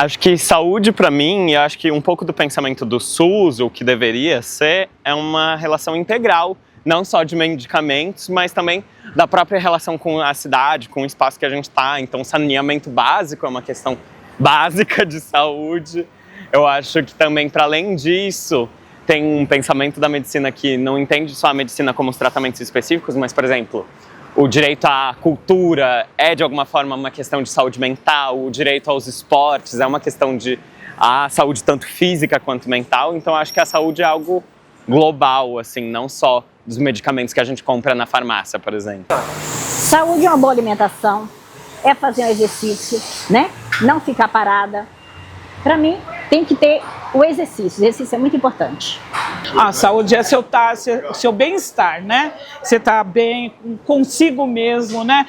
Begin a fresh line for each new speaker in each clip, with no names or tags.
Acho que saúde, para mim, e acho que um pouco do pensamento do SUS, o que deveria ser, é uma relação integral, não só de medicamentos, mas também da própria relação com a cidade, com o espaço que a gente está. Então, saneamento básico é uma questão básica de saúde. Eu acho que também, para além disso, tem um pensamento da medicina que não entende só a medicina como os tratamentos específicos, mas, por exemplo, o direito à cultura é, de alguma forma, uma questão de saúde mental, o direito aos esportes é uma questão de saúde tanto física quanto mental. Então, acho que a saúde é algo global, assim, não só dos medicamentos que a gente compra na farmácia, por exemplo.
Saúde é uma boa alimentação, é fazer um exercício, né? Não ficar parada. Para mim, tem que ter o exercício é muito importante.
A saúde é seu bem-estar, né? Você tá bem consigo mesmo, né?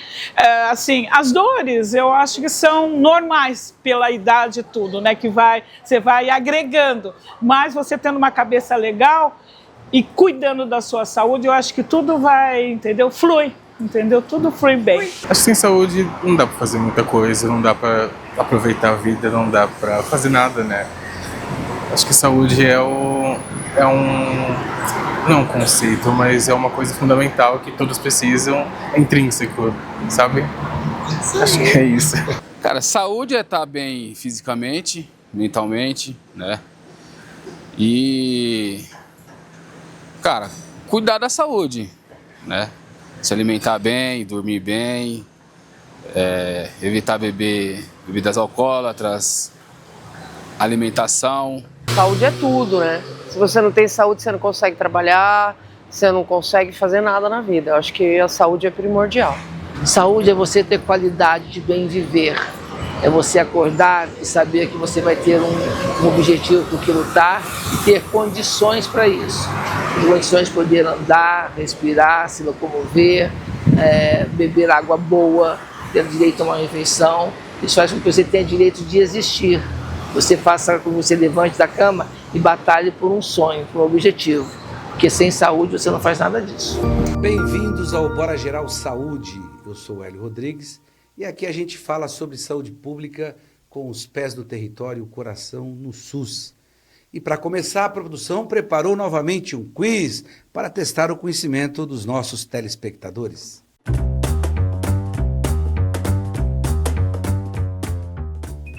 Assim, as dores eu acho que são normais pela idade e tudo, né? Que você vai agregando, mas você tendo uma cabeça legal e cuidando da sua saúde, eu acho que tudo vai, entendeu? Flui. Entendeu? Tudo flui bem.
Acho que sem saúde não dá pra fazer muita coisa, não dá pra aproveitar a vida, não dá pra fazer nada, né? Acho que saúde não é um conceito, mas é uma coisa fundamental que todos precisam, é intrínseco, sabe? Acho que é isso.
Cara, saúde é estar bem fisicamente, mentalmente, né? E, cara, cuidar da saúde, né? Se alimentar bem, dormir bem, evitar beber bebidas alcoólatras, alimentação.
Saúde é tudo, né? Se você não tem saúde, você não consegue trabalhar, você não consegue fazer nada na vida. Eu acho que a saúde é primordial.
Saúde é você ter qualidade de bem viver. É você acordar e saber que você vai ter um objetivo por que lutar e ter condições para isso. Condições de poder andar, respirar, se locomover, beber água boa, ter direito a uma refeição. Isso faz com que você tenha direito de existir. Você faça com que você levante da cama e batalhe por um sonho, por um objetivo. Porque sem saúde você não faz nada disso.
Bem-vindos ao Bora Geral Saúde. Eu sou o Hélio Rodrigues e aqui a gente fala sobre saúde pública com os pés no território e o coração no SUS. E para começar, a produção preparou novamente um quiz para testar o conhecimento dos nossos telespectadores.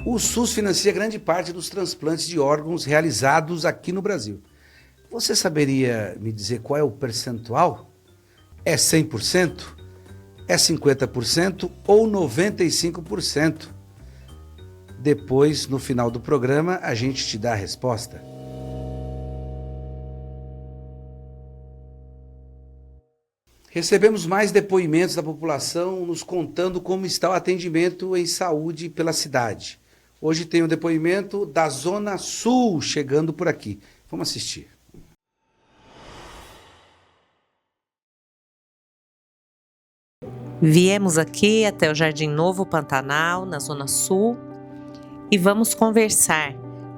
O SUS financia grande parte dos transplantes de órgãos realizados aqui no Brasil. Você saberia me dizer qual é o percentual? É 100%? É 50% ou 95%? Depois, no final do programa, a gente te dá a resposta. Recebemos mais depoimentos da população nos contando como está o atendimento em saúde pela cidade. Hoje tem um depoimento da Zona Sul chegando por aqui. Vamos assistir.
Viemos aqui até o Jardim Novo Pantanal, na Zona Sul, e vamos conversar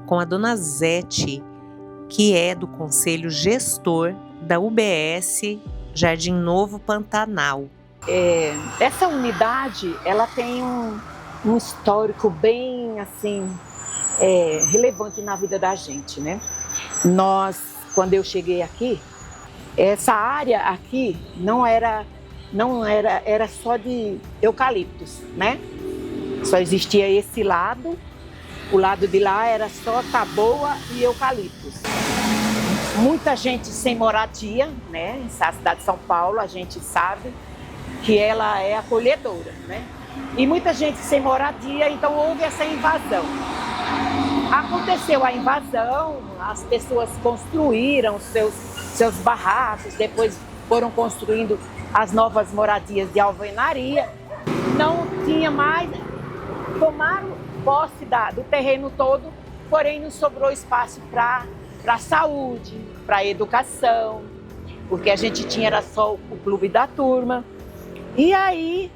com a dona Zete, que é do Conselho Gestor da UBS Jardim Novo Pantanal.
Essa unidade, ela tem um histórico bem, assim, relevante na vida da gente, né? Quando eu cheguei aqui, essa área aqui era só de eucaliptos, né? Só existia esse lado, o lado de lá era só taboa e eucaliptos. Muita gente sem moradia, né? Na cidade de São Paulo, a gente sabe que ela é acolhedora, né? E muita gente sem moradia, então houve essa invasão. Aconteceu a invasão, as pessoas construíram seus barracos, depois foram construindo as novas moradias de alvenaria. Não tinha mais, tomaram posse do terreno todo, porém não sobrou espaço para saúde, para educação, porque a gente tinha era só o clube da turma. E aí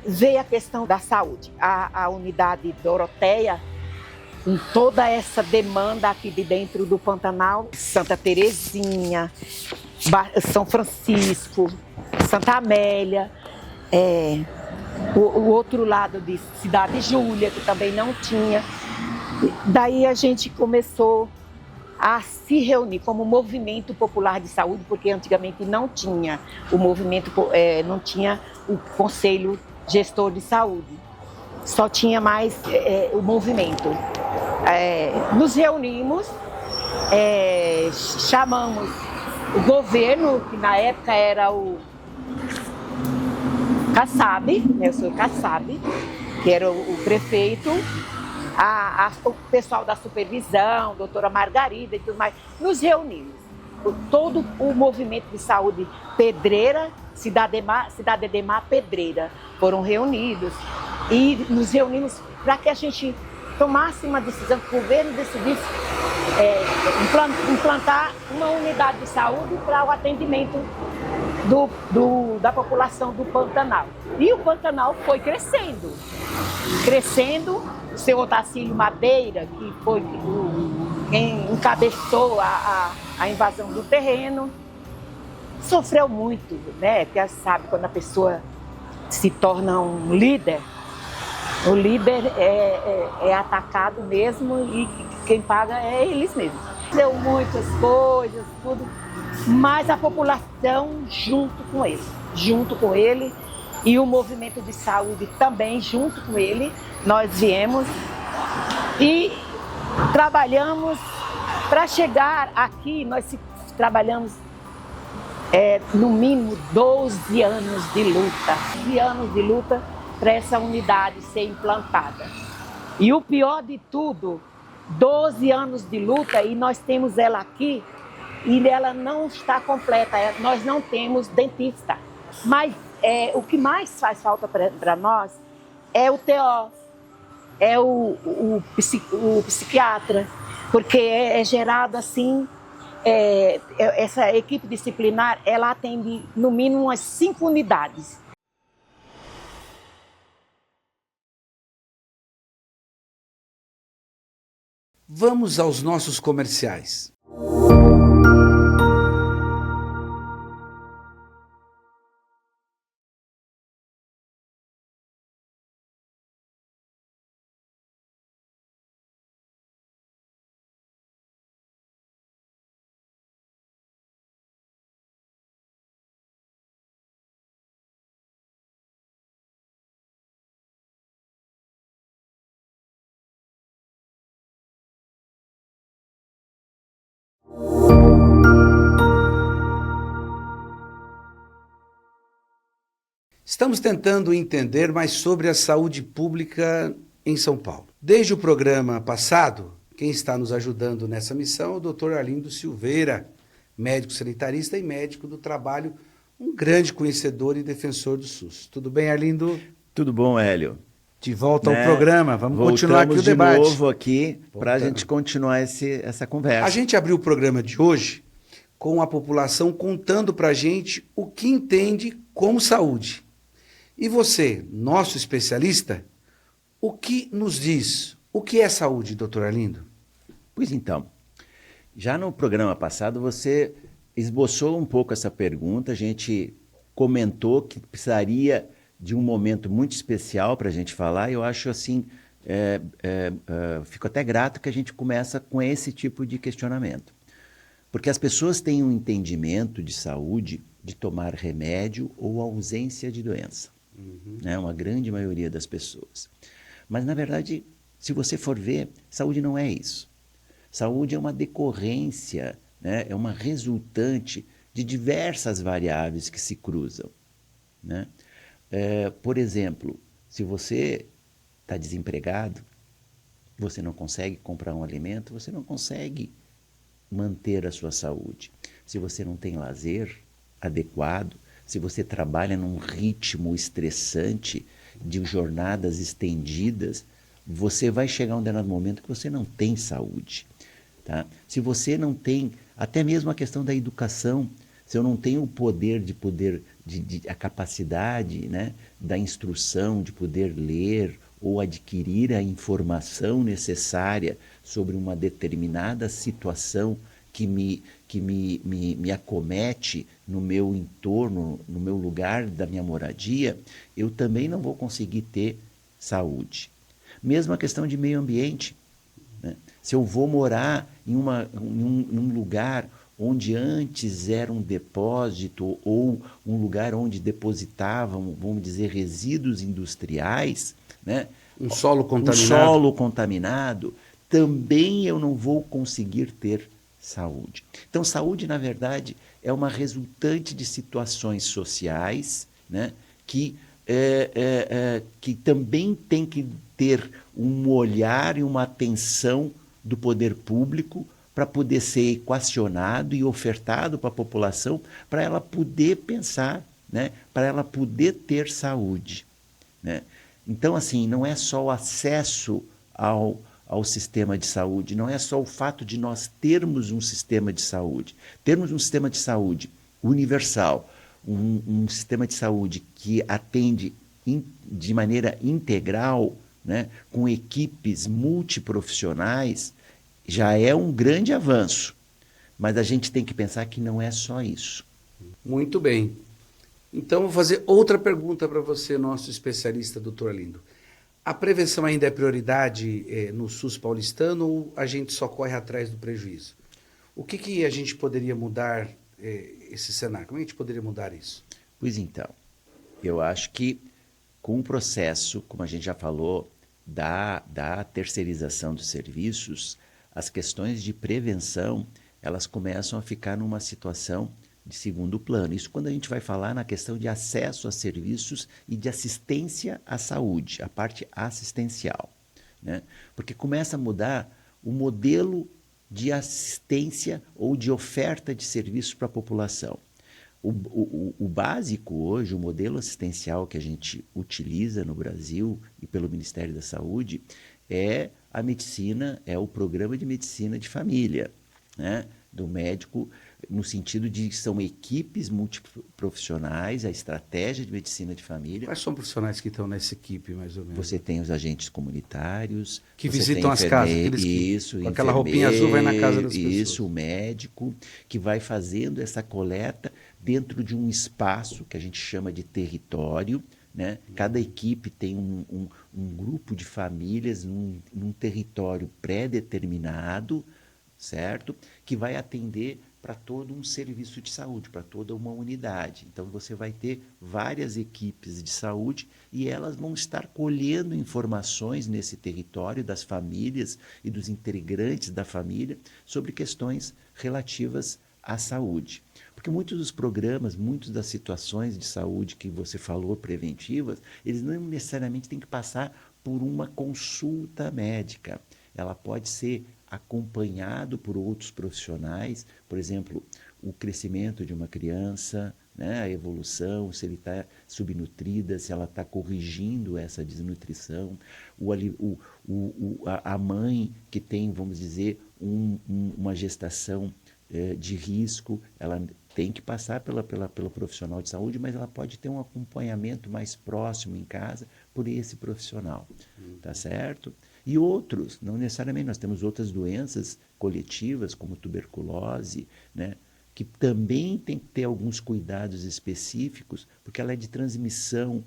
veio a questão da saúde. A unidade Doroteia, com toda essa demanda aqui de dentro do Pantanal, Santa Terezinha, São Francisco, Santa Amélia, o outro lado de Cidade Júlia, que também não tinha. Daí a gente começou a se reunir como Movimento Popular de Saúde, porque antigamente não tinha o movimento, não tinha o Conselho Gestor de Saúde, só tinha mais o movimento. Nos reunimos, chamamos o governo, que na época era o Kassab, né, o senhor Kassab, que era o prefeito, o pessoal da supervisão, doutora Margarida e tudo mais, nos reunimos. Todo o movimento de saúde Pedreira, Cidade Ademar Pedreira, foram reunidos e nos reunimos para que a gente tomasse uma decisão, que o governo decidisse implantar uma unidade de saúde para o atendimento da população do Pantanal. E o Pantanal foi crescendo. O seu Otacílio Madeira, que foi quem encabeçou a invasão do terreno, sofreu muito, né? Porque sabe, quando a pessoa se torna um líder, o líder é atacado mesmo e quem paga é eles mesmos. Deu muitas coisas, tudo, mas a população junto com ele, e o movimento de saúde também junto com ele, nós viemos e trabalhamos para chegar aqui. Nós trabalhamos no mínimo 12 anos de luta para essa unidade ser implantada. E o pior de tudo, 12 anos de luta e nós temos ela aqui e ela não está completa, nós não temos dentista. Mas o que mais faz falta para nós é o TO, é o psiquiatra, porque é gerado assim, essa equipe disciplinar, ela atende no mínimo umas 5 unidades.
Vamos aos nossos comerciais. Estamos tentando entender mais sobre a saúde pública em São Paulo. Desde o programa passado, quem está nos ajudando nessa missão é o Dr. Arlindo Silveira, médico sanitarista e médico do trabalho, um grande conhecedor e defensor do SUS. Tudo bem, Arlindo?
Tudo bom, Hélio.
De volta ao programa, vamos continuar aqui o debate.
Voltamos de novo aqui para a gente continuar essa conversa.
A gente abriu o programa de hoje com a população contando para a gente o que entende como saúde. E você, nosso especialista, o que nos diz? O que é saúde, doutor Arlindo?
Pois então, já no programa passado você esboçou um pouco essa pergunta, a gente comentou que precisaria de um momento muito especial para a gente falar, e eu acho assim, fico até grato que a gente começa com esse tipo de questionamento. Porque as pessoas têm um entendimento de saúde de tomar remédio ou ausência de doença. Né? Uma grande maioria das pessoas. Mas, na verdade, se você for ver, saúde não é isso. Saúde é uma decorrência, né? É uma resultante de diversas variáveis que se cruzam. Né? Por exemplo, se você está desempregado, você não consegue comprar um alimento, você não consegue manter a sua saúde. Se você não tem lazer adequado, se você trabalha num ritmo estressante de jornadas estendidas, você vai chegar um determinado momento que você não tem saúde. Tá? Se você não tem, até mesmo a questão da educação, se eu não tenho o poder a capacidade, né, da instrução, de poder ler ou adquirir a informação necessária sobre uma determinada situação que me acomete no meu entorno, no meu lugar da minha moradia, eu também não vou conseguir ter saúde. Mesmo a questão de meio ambiente. né? Se eu vou morar em um lugar onde antes era um depósito ou um lugar onde depositavam, vamos dizer, resíduos industriais, né?
Um solo contaminado.
Um solo contaminado, também eu não vou conseguir ter saúde. Então, saúde, na verdade, é uma resultante de situações sociais, né? Que também tem que ter um olhar e uma atenção do poder público para poder ser equacionado e ofertado para a população, para ela poder pensar, né? Para ela poder ter saúde, né? Então, assim, não é só o acesso ao sistema de saúde, não é só o fato de nós termos um sistema de saúde, termos um sistema de saúde universal, um sistema de saúde que atende de maneira integral, né, com equipes multiprofissionais, já é um grande avanço. Mas a gente tem que pensar que não é só isso.
Muito bem. Então, vou fazer outra pergunta para você, nosso especialista, doutor Arlindo. A prevenção ainda é prioridade no SUS paulistano ou a gente só corre atrás do prejuízo? O que a gente poderia mudar esse cenário? Como a gente poderia mudar isso?
Pois então, eu acho que com o processo, como a gente já falou, da terceirização dos serviços, as questões de prevenção, elas começam a ficar numa situação de segundo plano. Isso quando a gente vai falar na questão de acesso a serviços e de assistência à saúde, a parte assistencial, né? Porque começa a mudar o modelo de assistência ou de oferta de serviços para a população. O básico hoje, o modelo assistencial que a gente utiliza no Brasil e pelo Ministério da Saúde é a medicina, é o programa de medicina de família, né? Do médico, no sentido de que são equipes multiprofissionais, a estratégia de medicina de família.
Quais são os profissionais que estão nessa equipe, mais ou menos?
Você tem os agentes comunitários.
Que visitam as casas.
Isso,
com aquela roupinha azul vai na casa das pessoas.
Isso, o médico que vai fazendo essa coleta dentro de um espaço que a gente chama de território, né? Cada equipe tem um grupo de famílias num território pré-determinado, certo? Que vai atender para todo um serviço de saúde, para toda uma unidade. Então, você vai ter várias equipes de saúde e elas vão estar colhendo informações nesse território das famílias e dos integrantes da família sobre questões relativas à saúde. Porque muitos dos programas, muitas das situações de saúde que você falou, preventivas, eles não necessariamente têm que passar por uma consulta médica. Ela pode ser acompanhado por outros profissionais, por exemplo, o crescimento de uma criança, né, a evolução, se ele está subnutrida, se ela está corrigindo essa desnutrição, a mãe que tem, vamos dizer, uma gestação de risco, ela tem que passar pelo profissional de saúde, mas ela pode ter um acompanhamento mais próximo em casa por esse profissional, tá certo? E outros, não necessariamente, nós temos outras doenças coletivas, como tuberculose, né, que também tem que ter alguns cuidados específicos, porque ela é de transmissão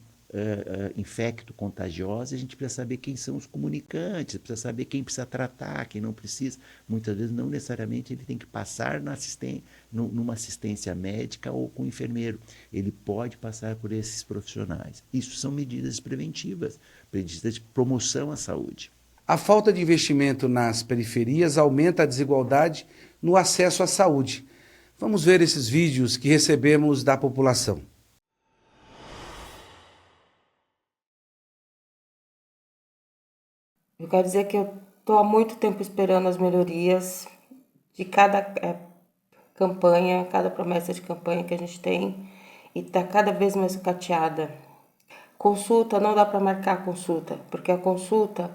infecto-contagiosa, a gente precisa saber quem são os comunicantes, precisa saber quem precisa tratar, quem não precisa. Muitas vezes, não necessariamente, ele tem que passar numa assistência médica ou com o enfermeiro. Ele pode passar por esses profissionais. Isso são medidas preventivas, medidas de promoção à saúde.
A falta de investimento nas periferias aumenta a desigualdade no acesso à saúde. Vamos ver esses vídeos que recebemos da população.
Eu quero dizer que eu estou há muito tempo esperando as melhorias de cada campanha, cada promessa de campanha que a gente tem, e está cada vez mais sucateada. Consulta, não dá para marcar a consulta, porque a consulta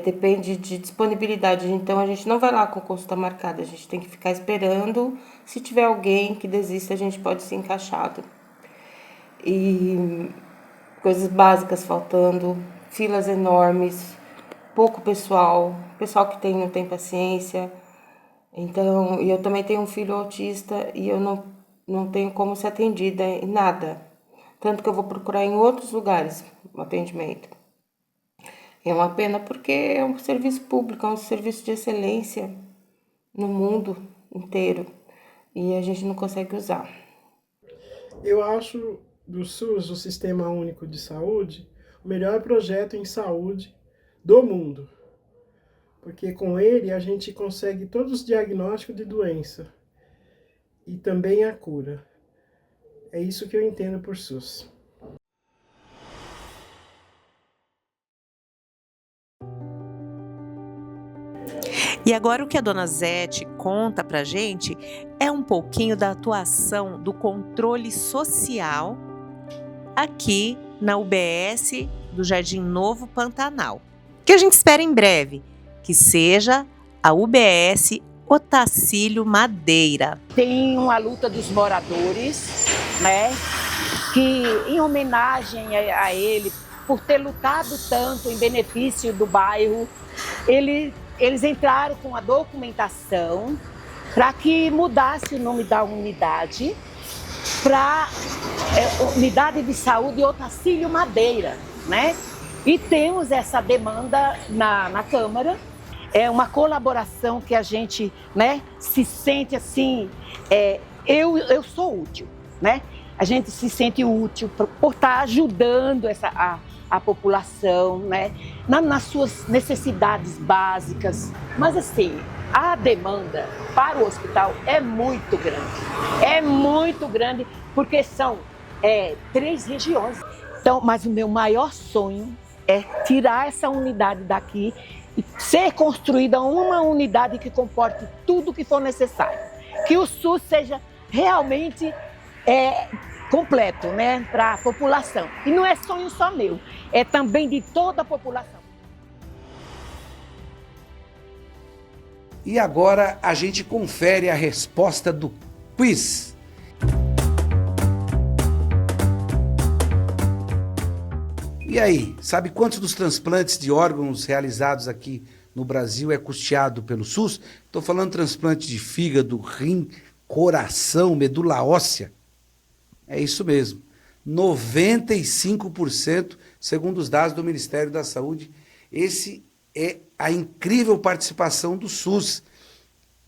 depende de disponibilidade, então a gente não vai lá com consulta marcada, a gente tem que ficar esperando. Se tiver alguém que desista, a gente pode ser encaixado. E coisas básicas faltando, filas enormes, pouco pessoal que não tem paciência. Então, e eu também tenho um filho autista e eu não tenho como ser atendida em nada. Tanto que eu vou procurar em outros lugares o atendimento. É uma pena porque é um serviço público, é um serviço de excelência no mundo inteiro e a gente não consegue usar.
Eu acho do SUS, o Sistema Único de Saúde, o melhor projeto em saúde do mundo. Porque com ele a gente consegue todos os diagnósticos de doença e também a cura. É isso que eu entendo por SUS.
E agora o que a dona Zete conta pra gente é um pouquinho da atuação do controle social aqui na UBS do Jardim Novo Pantanal, que a gente espera em breve que seja a UBS Otacílio Madeira.
Tem uma luta dos moradores, né, que em homenagem a ele, por ter lutado tanto em benefício do bairro, eles entraram com a documentação para que mudasse o nome da unidade para Unidade de Saúde Otacílio Madeira, né? E temos essa demanda na Câmara. É uma colaboração que a gente, né, se sente assim, eu sou útil, né? A gente se sente útil por estar ajudando a população, né, nas suas necessidades básicas. Mas assim, a demanda para o hospital é muito grande porque são 3 regiões. Então, mas o meu maior sonho é tirar essa unidade daqui e ser construída uma unidade que comporte tudo o que for necessário. Que o SUS seja realmente completo, né, para a população. E não é sonho só meu, é também de toda a população.
E agora a gente confere a resposta do quiz. E aí, sabe quantos dos transplantes de órgãos realizados aqui no Brasil é custeado pelo SUS? Estou falando transplante de fígado, rim, coração, medula óssea. É isso mesmo, 95%, segundo os dados do Ministério da Saúde. Esse é a incrível participação do SUS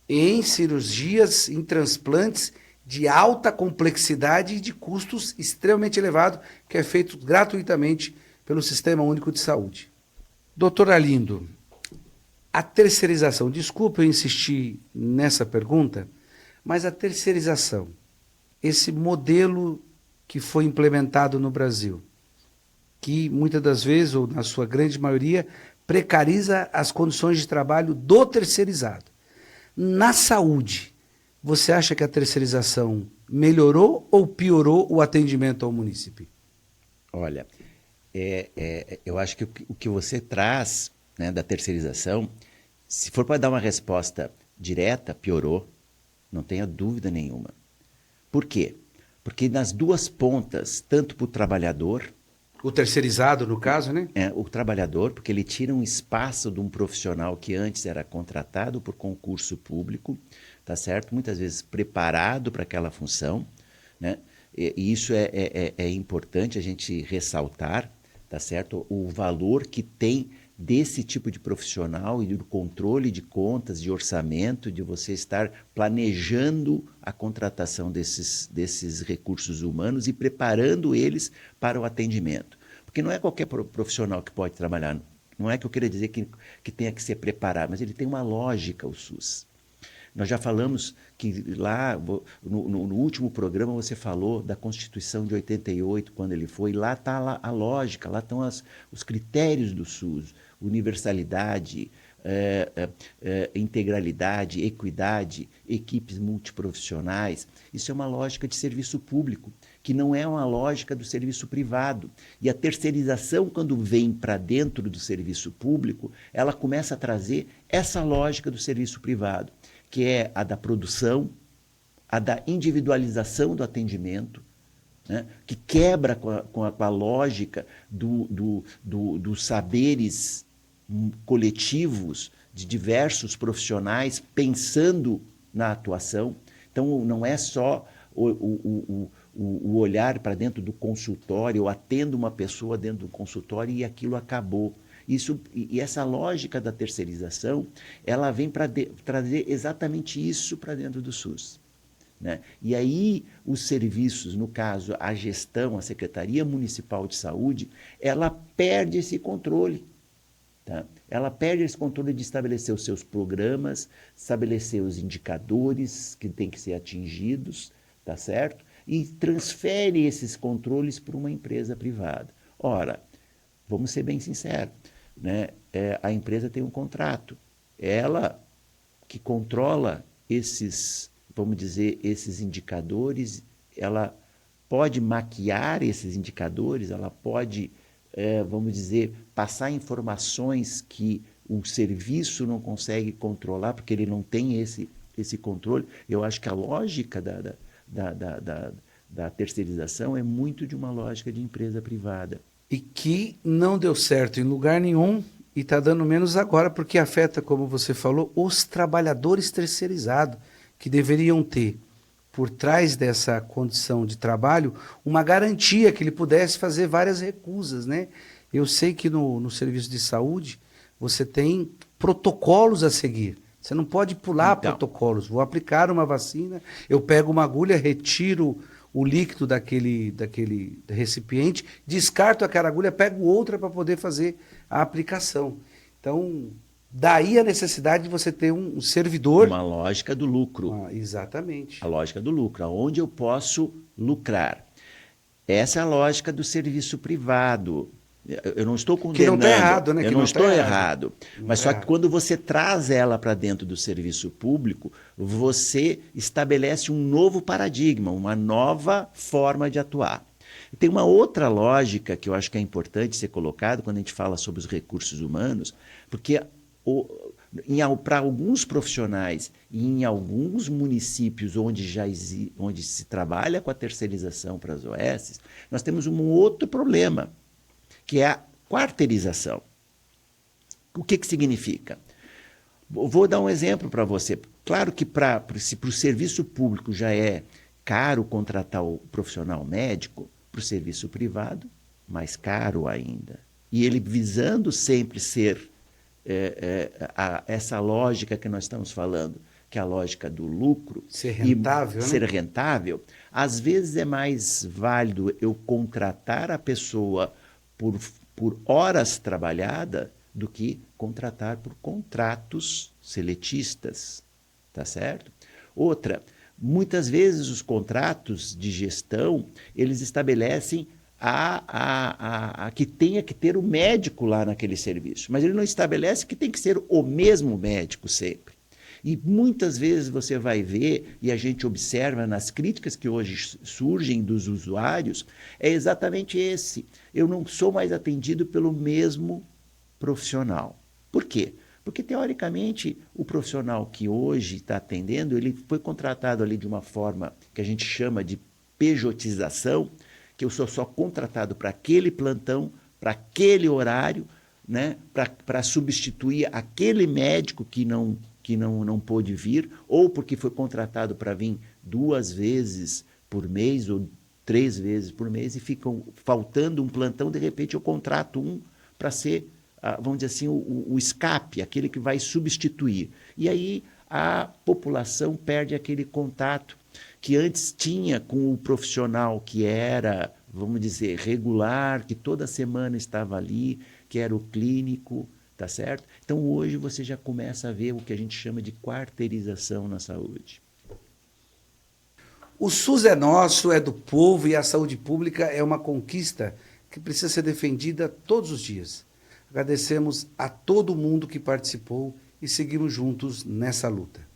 em cirurgias, em transplantes de alta complexidade e de custos extremamente elevados, que é feito gratuitamente pelo Sistema Único de Saúde. Doutor Arlindo, a terceirização, desculpa eu insistir nessa pergunta, mas a terceirização, esse modelo que foi implementado no Brasil, que muitas das vezes, ou na sua grande maioria, precariza as condições de trabalho do terceirizado. Na saúde, você acha que a terceirização melhorou ou piorou o atendimento ao munícipe?
Olha, eu acho que o que você traz, né, da terceirização, se for para dar uma resposta direta, piorou, não tenha dúvida nenhuma. Por quê? Porque nas duas pontas, tanto para o trabalhador...
O terceirizado, no caso, né?
O trabalhador, porque ele tira um espaço de um profissional que antes era contratado por concurso público, tá certo? Muitas vezes preparado para aquela função, né? E isso é importante a gente ressaltar, tá certo? O valor que tem desse tipo de profissional e do controle de contas, de orçamento, de você estar planejando a contratação desses recursos humanos e preparando eles para o atendimento. Porque não é qualquer profissional que pode trabalhar, não é que eu queira dizer que tenha que ser preparado, mas ele tem uma lógica, o SUS. Nós já falamos que lá, no último programa, você falou da Constituição de 88, quando ele foi, lá está a lógica, lá estão os critérios do SUS, universalidade, integralidade, equidade, equipes multiprofissionais. Isso é uma lógica de serviço público, que não é uma lógica do serviço privado. E a terceirização, quando vem para dentro do serviço público, ela começa a trazer essa lógica do serviço privado, que é a da produção, a da individualização do atendimento, né? Que quebra com a lógica dos saberes coletivos de diversos profissionais pensando na atuação. Então, não é só o olhar para dentro do consultório, eu atendo uma pessoa dentro do consultório e aquilo acabou. E essa lógica da terceirização, ela vem para trazer exatamente isso para dentro do SUS. Né? E aí os serviços, no caso a gestão, a Secretaria Municipal de Saúde, ela perde esse controle. Tá? Ela perde esse controle de estabelecer os seus programas, estabelecer os indicadores que têm que ser atingidos, tá certo? E transfere esses controles para uma empresa privada. Ora, vamos ser bem sinceros, né? A empresa tem um contrato, ela que controla esses, vamos dizer, esses indicadores, ela pode maquiar esses indicadores, ela pode, vamos dizer, passar informações que o serviço não consegue controlar, porque ele não tem esse controle. Eu acho que a lógica da terceirização é muito de uma lógica de empresa privada.
E que não deu certo em lugar nenhum e está dando menos agora, porque afeta, como você falou, os trabalhadores terceirizados, que deveriam ter, por trás dessa condição de trabalho, uma garantia que ele pudesse fazer várias recusas, né? Eu sei que no serviço de saúde você tem protocolos a seguir. Você não pode pular protocolos. Vou aplicar uma vacina, eu pego uma agulha, retiro o líquido daquele recipiente, descarto aquela agulha, pego outra para poder fazer a aplicação. Então, daí a necessidade de você ter um servidor...
Uma lógica do lucro.
Exatamente.
A lógica do lucro, aonde eu posso lucrar. Essa é a lógica do serviço privado. Eu não estou condenando.
Que não está errado, né?
Eu não estou errado. Mas só que quando você traz ela para dentro do serviço público, você estabelece um novo paradigma, uma nova forma de atuar. E tem uma outra lógica que eu acho que é importante ser colocado quando a gente fala sobre os recursos humanos, porque para alguns profissionais e em alguns municípios onde se trabalha com a terceirização para as OS, nós temos um outro problema, que é a quarteirização. O que significa? Vou dar um exemplo para você. Claro que se para o serviço público já é caro contratar o profissional médico, para o serviço privado, mais caro ainda. E ele visando sempre ser essa lógica que nós estamos falando, que é a lógica do lucro.
Ser rentável, né?
Ser rentável. Às vezes é mais válido eu contratar a pessoa por horas trabalhadas do que contratar por contratos seletistas, tá certo? Outra, muitas vezes os contratos de gestão, eles estabelecem que tenha que ter o médico lá naquele serviço, mas ele não estabelece que tem que ser o mesmo médico sempre. E muitas vezes você vai ver, e a gente observa nas críticas que hoje surgem dos usuários, é exatamente esse. Eu não sou mais atendido pelo mesmo profissional. Por quê? Porque, teoricamente, o profissional que hoje está atendendo, ele foi contratado ali de uma forma que a gente chama de pejotização, que eu sou só contratado para aquele plantão, para aquele horário, né, para substituir aquele médico que não pôde vir, ou porque foi contratado para vir 2 vezes por mês ou 3 vezes por mês e ficam faltando um plantão, de repente eu contrato um para ser, vamos dizer assim, o escape, aquele que vai substituir. E aí a população perde aquele contato que antes tinha com o profissional que era, vamos dizer, regular, que toda semana estava ali, que era o clínico, tá certo? Então, hoje você já começa a ver o que a gente chama de quarteirização na saúde.
O SUS é nosso, é do povo, e a saúde pública é uma conquista que precisa ser defendida todos os dias. Agradecemos a todo mundo que participou e seguimos juntos nessa luta.